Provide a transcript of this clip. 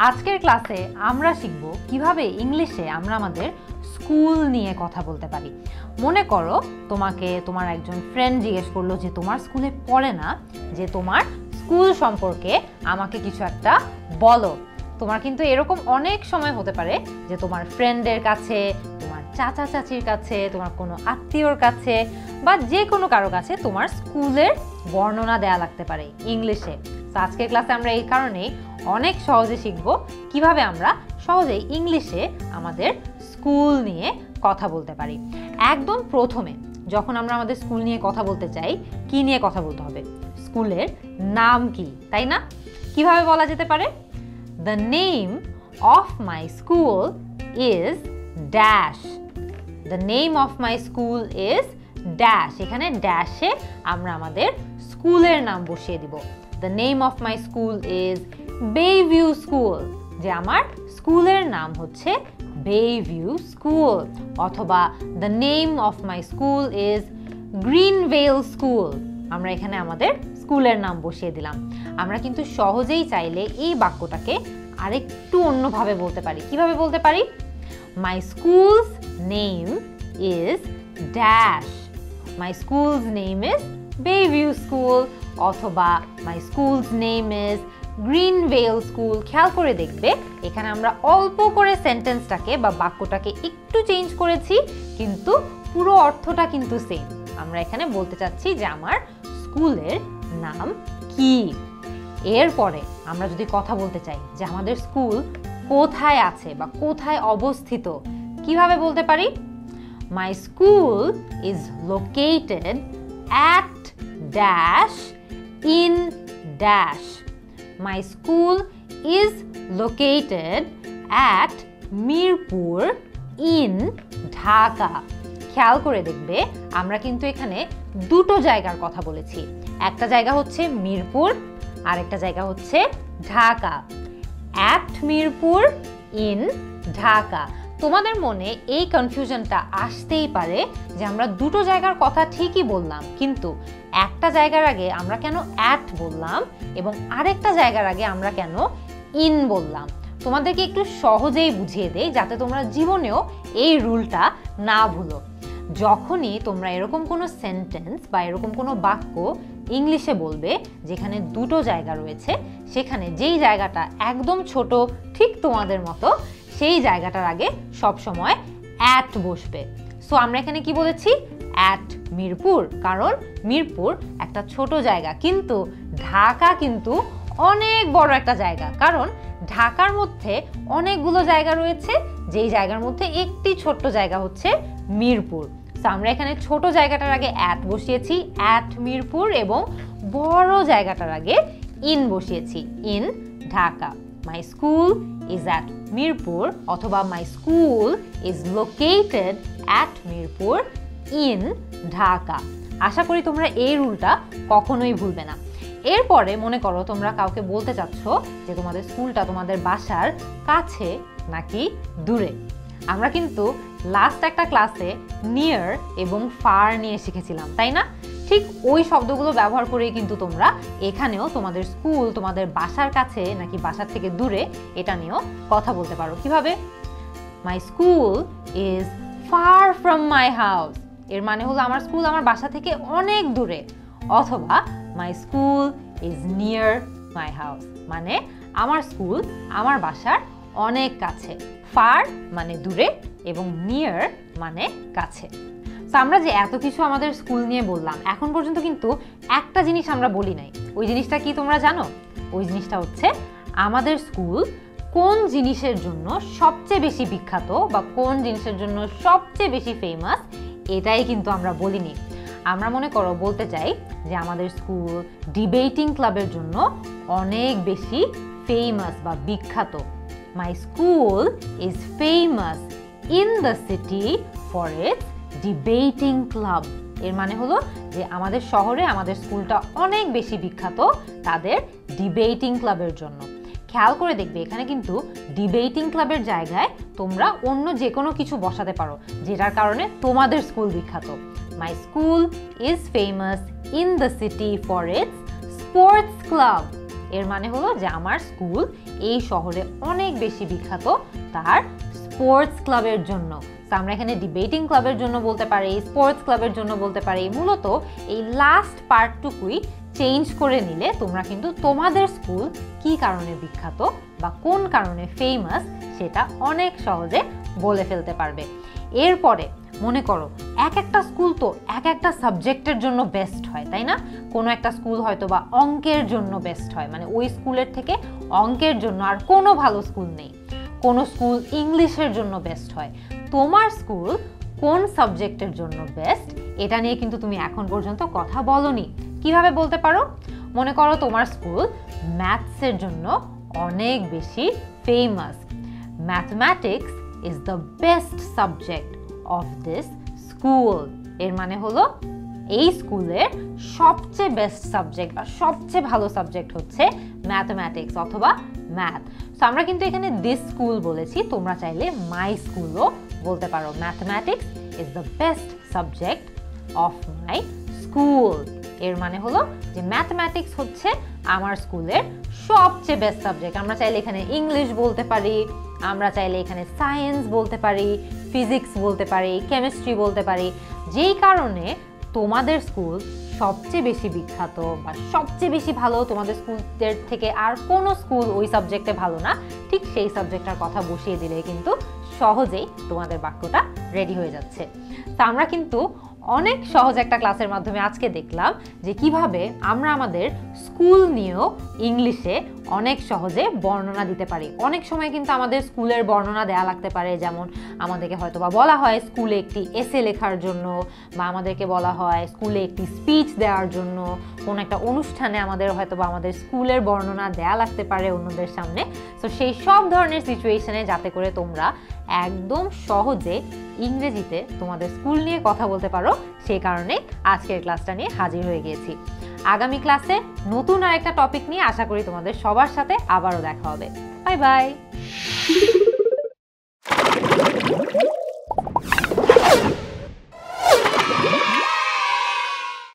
আজকের ক্লাসে আমরা শিখব কিভাবে ইংলিশে আমরা আমাদের স্কুল নিয়ে কথা বলতে পারি। মনে করো তোমাকে তোমার একজন ফ্রেন্ড জিজ্ঞেস করলো যে তোমার স্কুলে পড়ে না, যে তোমার স্কুল সম্পর্কে আমাকে কিছু একটা বলো। তোমার কিন্তু এরকম অনেক সময় হতে পারে যে তোমার ফ্রেন্ডের কাছে, তোমার চাচা চাচির কাছে, তোমার কোনো আত্মীয়র কাছে বা যে কোনো কারো কাছে তোমার স্কুলের বর্ণনা দেয়া লাগতে পারে ইংলিশে। তো আজকের ক্লাসে আমরা এই কারণেই অনেক সহজে শিখব কিভাবে আমরা সহজেই ইংলিশে আমাদের স্কুল নিয়ে কথা বলতে পারি। একদম প্রথমে যখন আমরা আমাদের স্কুল নিয়ে কথা বলতে চাই, কি নিয়ে কথা বলতে হবে? স্কুলের নাম কি, তাই না? কিভাবে বলা যেতে পারে? The name of my school is dash. The name of my school is dash. এখানে ড্যাশে আমরা আমাদের স্কুলের নাম বসিয়ে দিব। The name of my school is Bayview School. যে আমার স্কুলের নাম হচ্ছে Bayview School। অথবা the name of my school is Greenvale School. আমরা এখানে আমাদের স্কুলের নাম বসিয়ে দিলাম। আমরা কিন্তু সহজেই চাইলে এই বাক্যটাকে আরেকটু অন্যভাবে বলতে পারি। কিভাবে বলতে পারি? My school's name is dash. My school's name is Bayview School. অথবা my school's name is Greenvale School. খেয়াল করে দেখবে এখানে আমরা অল্প করে সেন্টেন্সটাকে বা বাক্যটাকে একটু চেঞ্জ করেছি, কিন্তু পুরো অর্থটা কিন্তু সেম। আমরা এখানে বলতে চাচ্ছি যে আমার স্কুলের নাম কি। এরপরে আমরা যদি কথা বলতে চাই যে আমাদের স্কুল কোথায় আছে বা কোথায় অবস্থিত, কিভাবে বলতে পারি? My school is located at dash in dash. My school is located at Mirpur in Dhaka. খেয়াল করে দেখবে আমরা কিন্তু এখানে দুটো জায়গার কথা বলেছি। একটা জায়গা হচ্ছে মিরপুর, আর একটা জায়গা হচ্ছে ঢাকা। at Mirpur in Dhaka. তোমাদের মনে এই কনফিউশনটা আসতেই পারে যে আমরা দুটো জায়গার কথা ঠিকই বললাম, কিন্তু একটা জায়গার আগে আমরা কেন at বললাম এবং আরেকটা জায়গার আগে আমরা কেন in বললাম। তোমাদেরকে একটু সহজেই বুঝিয়ে দেই যাতে তোমরা জীবনেও এই রুলটা না ভুলো। যখনই তোমরা এরকম কোনো সেন্টেন্স বা এরকম কোনো বাক্য ইংলিশে বলবে যেখানে দুটো জায়গা রয়েছে, সেখানে যেই জায়গাটা একদম ছোট ঠিক তোমাদের মতো, সেই জায়গাটার আগে সবসময় at বসবে। সো আমরা এখানে কি বলেছি? at মিরপুর, কারণ মিরপুর একটা ছোট জায়গা, কিন্তু ঢাকা কিন্তু অনেক বড় একটা জায়গা, কারণ ঢাকার মধ্যে অনেকগুলো জায়গা রয়েছে, যেই জায়গার মধ্যে একটি ছোট্ট জায়গা হচ্ছে মিরপুর। তো আমরা এখানে ছোট জায়গাটার আগে at বসিয়েছি, at মিরপুর, এবং বড় জায়গাটার আগে in বসিয়েছি, in Dhaka. My school is at Mirpur, অথবা my school is located at Mirpur in Dhaka. আশা করি তোমরা এই রুলটা কখনোই ভুলবে না। এরপরে মনে করো তোমরা কাউকে বলতে চাচ্ছ যে তোমাদের স্কুলটা তোমাদের বাসার কাছে নাকি দূরে। আমরা কিন্তু লাস্ট একটা ক্লাসে নিয়ার এবং ফার নিয়ে শিখেছিলাম, তাই না? ঠিক ওই শব্দগুলো ব্যবহার করেই কিন্তু তোমরা এখানেও তোমাদের স্কুল তোমাদের বাসার কাছে নাকি বাসার থেকে দূরে এটা নিয়েও কথা বলতে পারো। কিভাবে? My school is far from my house. এর মানে হলো আমার স্কুল আমার বাসা থেকে অনেক দূরে। অথবা my school is near my house, মানে আমার স্কুল আমার বাসার অনেক কাছে। ফার মানে দূরে এবং নিয়ার মানে কাছে। তো আমরা যে এত কিছু আমাদের স্কুল নিয়ে বললাম, এখন পর্যন্ত কিন্তু একটা জিনিস আমরা বলি নাই। ওই জিনিসটা কি তোমরা জানো? ওই জিনিসটা হচ্ছে আমাদের স্কুল কোন জিনিসের জন্য সবচেয়ে বেশি বিখ্যাত বা কোন জিনিসের জন্য সবচেয়ে বেশি ফেমাস, এটাই কিন্তু আমরা বলিনি। আমরা মনে করো বলতে চাই যে আমাদের স্কুল ডিবেটিং ক্লাবের জন্য অনেক বেশি ফেমাস বা বিখ্যাত। My school is famous in the city for its debating club. এর মানে হলো যে আমাদের শহরে আমাদের স্কুলটা অনেক বেশি বিখ্যাত তাদের ডিবেটিং ক্লাবের জন্য। খেয়াল করে দেখবে এখানে কিন্তু ডিবেটিং ক্লাবের জায়গায় তোমরা অন্য যে কোনো কিছু বসাতে পারো, যেটার কারণে তোমাদের স্কুল বিখ্যাত। My school is famous in the city for its sports club. এর মানে হলো যে আমার স্কুল এই শহরে অনেক বেশি বিখ্যাত তার স্পোর্টস ক্লাবের জন্য। তো আমরা এখানে ডিবেটিং ক্লাবের জন্য বলতে পারি, স্পোর্টস ক্লাবের জন্য বলতে পারি। মূলত এই লাস্ট পার্টটুকুই চেঞ্জ করে নিলে তোমরা কিন্তু তোমাদের স্কুল কি কারণে বিখ্যাত বা কোন কারণে ফেমাস সেটা অনেক সহজে বলে ফেলতে পারবে। এরপরে মনে করো এক একটা স্কুল তো এক একটা সাবজেক্টের জন্য বেস্ট হয়, তাই না? কোনো একটা স্কুল হয়তো বা অঙ্কের জন্য বেস্ট হয়, মানে ওই স্কুলের থেকে অঙ্কের জন্য আর কোনো ভালো স্কুল নেই। কোনো স্কুল ইংলিশের জন্য বেস্ট হয়। তোমার স্কুল কোন সাবজেক্টের জন্য বেস্ট এটা নিয়ে কিন্তু তুমি এখন পর্যন্ত কথা বলোনি। কিভাবে বলতে পারো? মনে করো তোমার স্কুল ম্যাথসের জন্য অনেক বেশি famous. Mathematics is the best subject of this school. এর মানে হলো এই স্কুলের সবচেয়ে বেস্ট সাবজেক্ট বা সবচেয়ে ভালো সাবজেক্ট হচ্ছে ম্যাথমেটিক্স অথবা ম্যাথ। সো আমরা কিন্তু এখানে দিস স্কুল বলেছি, তোমরা চাইলে মাই স্কুলও বলতে পারো। Mathematics is the best subject of my school. এর মানে হলো যে ম্যাথমেটিক্স হচ্ছে আমার স্কুলের সবচেয়ে বেস্ট সাবজেক্ট। আমরা চাইলে এখানে ইংলিশ বলতে পারি, আমরা চাইলে এখানে সায়েন্স বলতে পারি, ফিজিক্স বলতে পারি, কেমিস্ট্রি বলতে পারি। যেই কারণে তোমাদের স্কুল সবচেয়ে বেশি বিখ্যাত বা সবচেয়ে বেশি ভালো, তোমাদের স্কুলের থেকে আর কোনো স্কুল ওই সাবজেক্টে ভালো না, ঠিক সেই সাবজেক্টটার কথা বসিয়ে দিলে কিন্তু সহজেই তোমাদের বাক্যটা রেডি হয়ে যাচ্ছে। তা আমরা কিন্তু অনেক সহজ একটা ক্লাসের মাধ্যমে আজকে দেখলাম যে কিভাবে আমরা আমাদের স্কুল নিয়েও ইংলিশে অনেক সহজে বর্ণনা দিতে পারি। অনেক সময় কিন্তু আমাদের স্কুলের বর্ণনা দেয়া লাগতে পারে, যেমন আমাদেরকে হয়তো বা বলা হয় স্কুলে একটি এসে লেখার জন্য, বা আমাদেরকে বলা হয় স্কুলে একটি স্পিচ দেওয়ার জন্য, কোনো একটা অনুষ্ঠানে আমাদের হয়তো বা আমাদের স্কুলের বর্ণনা দেয়া লাগতে পারে অন্যদের সামনে। তো সেই সব ধরনের সিচুয়েশনে যাতে করে তোমরা একদম সহজে ইংরেজিতে তোমাদের স্কুল নিয়ে কথা বলতে পারো, সেই কারণে আজকের ক্লাসটা নিয়ে হাজির হয়ে গিয়েছি। আগামী ক্লাসে নতুন আরেকটা টপিক নিয়ে আশা করি তোমাদের সবার সাথে আবারও দেখা হবে। Bye bye.